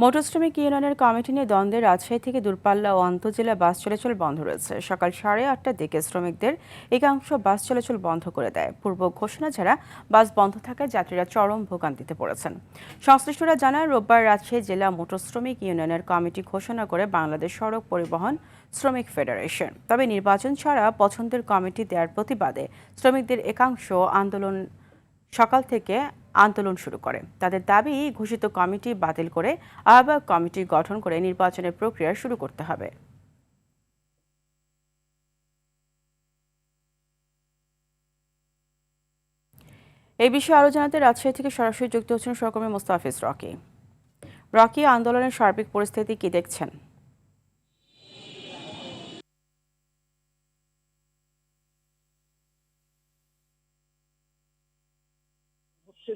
Motor শ্রমিক ইউনিয়নের committee নিয়ে দ্বন্দ্বে রাজশাহী থেকে দূরপাল্লা ও আন্তঃজেলা বাস চলাচল বন্ধ রয়েছে। সকাল 8:30টার দিকে শ্রমিকদের একাংশ বাস চলাচল বন্ধ করে দেয়। পূর্ব ঘোষণা ছাড়া বাস বন্ধ থাকায় যাত্রীরা চরম ভোগান্তিতে পড়েছেন। সংশ্লিষ্টরা জানায়, রোববার রাজশাহী জেলা মোটর শ্রমিক ইউনিয়নের কমিটি ঘোষণা করে বাংলাদেশ সড়ক পরিবহন শ্রমিক ফেডারেশন। তবে নির্বাচন ছাড়া পছন্দের কমিটি দেওয়ার প্রতিবাদে শ্রমিকদের একাংশ সকাল থেকে আন্দোলন শুরু করে। তাদের দাবি, ঘোষিত কমিটি বাতিল করে আহ্বায়ক কমিটি গঠন করে নির্বাচনের প্রক্রিয়া শুরু করতে হবে। এই বিষয়ে আরও জানাতে রাজশাহী থেকে সরাসরি যুক্ত হচ্ছেন সহকর্মী মোস্তাফিজ রকি। রকি, আন্দোলনের সার্বিক পরিস্থিতি কি দেখছেন?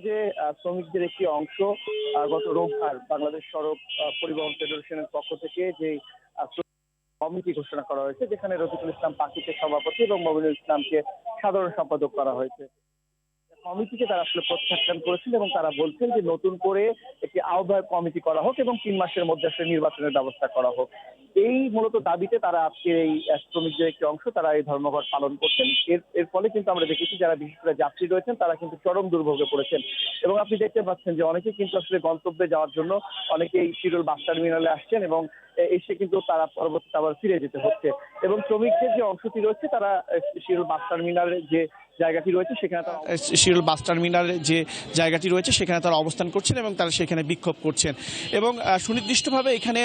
যে শ্রমিকদের একটি অংশ গত রোববার বাংলাদেশ সড়ক পরিবহন ফেডারেশনের পক্ষ থেকে যে কমিটি ঘোষণা করা হয়েছে, যেখানে রফিকুল ইসলাম পাখিকে সভাপতি এবং মবিনুল ইসলামকে সাধারণ সম্পাদক করা হয়েছে। কমিটিকে তারা আসলে প্রত্যাখ্যান করেছিল এবং তারা বলছেন যে নতুন করে একটি আহ্বায়ক কমিটি করা হোক এবং 3 মাসের মধ্যে আসলে নির্বাচনের ব্যবস্থা করা হোক। এই মূলত দাবিতে তারা আজকে এই শ্রমিকদের একটি অংশ তারা এই ধর্মঘট পালন করছেন। এর ফলে কিন্তু আমরা দেখেছি যারা বিশেষ করে যাত্রী রয়েছেন তারা কিন্তু চরম দুর্ভোগে পড়েছেন এবং আপনি দেখতে পাচ্ছেন যে অনেকে কিন্তু আসলে গন্তব্যে যাওয়ার জন্য অনেকেই শিরোল বাস টার্মিনালে আসছেন এবং এসে কিন্তু তারা পরবর্তীতে আবার ফিরে যেতে হচ্ছে এবং শ্রমিকদের যে অংশটি রয়েছে তারা শিরোল বাস টার্মিনালের যে জায়গাটি রয়েছে সেখানে তারা শিরোল বাস টার্মিনালের যে জায়গাটি রয়েছে সেখানে তারা অবস্থান করছেন এবং তারা সেখানে বিক্ষোভ করছেন এবং সুনির্দিষ্টভাবে এখানে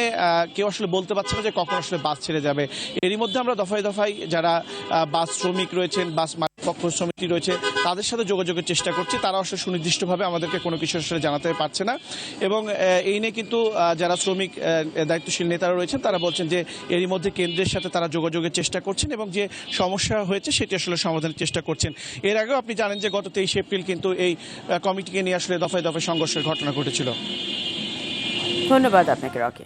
কেউ আসলে বলতে পারছে না যে কখন আসলে বাস ছেড়ে যাবে। এরই মধ্যে আমরা দফায় দফায় যারা বাস শ্রমিক রয়েছেন, বাস পক্ষ সমিতি রয়েছে, তাদের সাথে যোগাযোগের চেষ্টা করছি। তারা আসলে সুনির্দিষ্টভাবে আমাদেরকে কোনো কিছু আসলে জানাতে পারছে না এবং এই নিয়ে কিন্তু যারা শ্রমিক দায়িত্বশীল নেতারা রয়েছেন তারা বলছেন যে এরই মধ্যে কেন্দ্রের সাথে তারা যোগাযোগের চেষ্টা করছেন এবং যে সমস্যা হয়েছে সেটি আসলে সমাধানের চেষ্টা করছেন। এর আগেও আপনি জানেন যে গত 23 এপ্রিল কিন্তু এই কমিটিকে নিয়ে আসলে দফায় দফায় সংঘর্ষের ঘটনা ঘটেছিল। ধন্যবাদ আপনাকে রকি।